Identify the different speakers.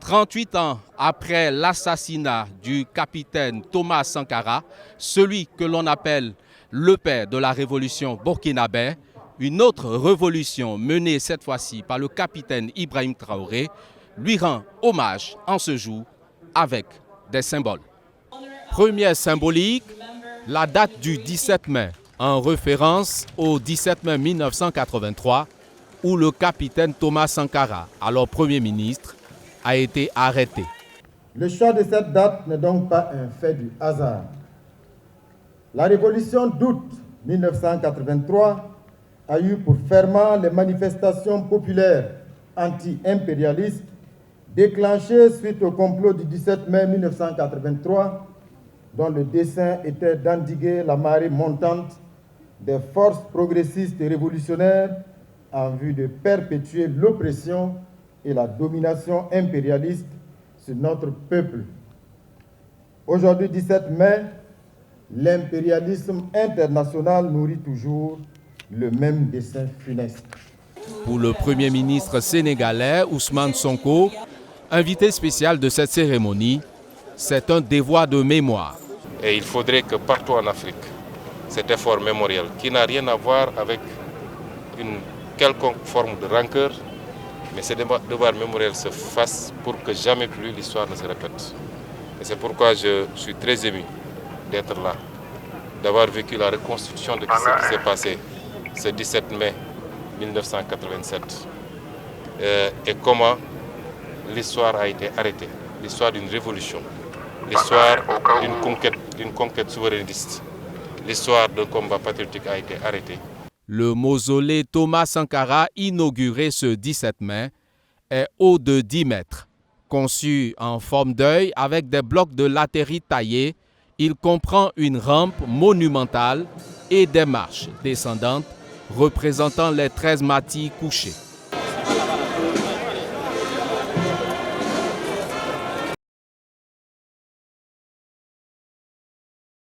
Speaker 1: 38 ans après l'assassinat du capitaine Thomas Sankara, celui que l'on appelle le père de la révolution burkinabé, une autre révolution menée cette fois-ci par le capitaine Ibrahim Traoré lui rend hommage en ce jour avec des symboles. Première symbolique, la date du 17 mai, en référence au 17 mai 1983, où le capitaine Thomas Sankara, alors Premier ministre, a été arrêté.
Speaker 2: Le choix de cette date n'est donc pas un fait du hasard. La révolution d'août 1983 a eu pour ferment les manifestations populaires anti-impérialistes déclenchées suite au complot du 17 mai 1983, dont le dessein était d'endiguer la marée montante des forces progressistes et révolutionnaires en vue de perpétuer l'oppression et la domination impérialiste sur notre peuple. Aujourd'hui, 17 mai, l'impérialisme international nourrit toujours le même dessein funeste.
Speaker 1: Pour le Premier ministre sénégalais Ousmane Sonko, invité spécial de cette cérémonie, c'est un devoir de mémoire.
Speaker 3: Et il faudrait que partout en Afrique, cet effort mémoriel, qui n'a rien à voir avec une quelconque forme de rancœur, mais ce devoir mémoriel se fasse pour que jamais plus l'histoire ne se répète. Et c'est pourquoi je suis très ému d'être là, d'avoir vécu la reconstruction de ce qui s'est passé ce 17 mai 1987 et comment l'histoire a été arrêtée, l'histoire d'une révolution, l'histoire d'une conquête souverainiste, l'histoire d'un combat patriotique a été arrêtée.
Speaker 1: Le mausolée Thomas Sankara, inauguré ce 17 mai, est haut de 10 mètres. Conçu en forme d'œil avec des blocs de latérite taillés, il comprend une rampe monumentale et des marches descendantes représentant les 13 martyrs couchés.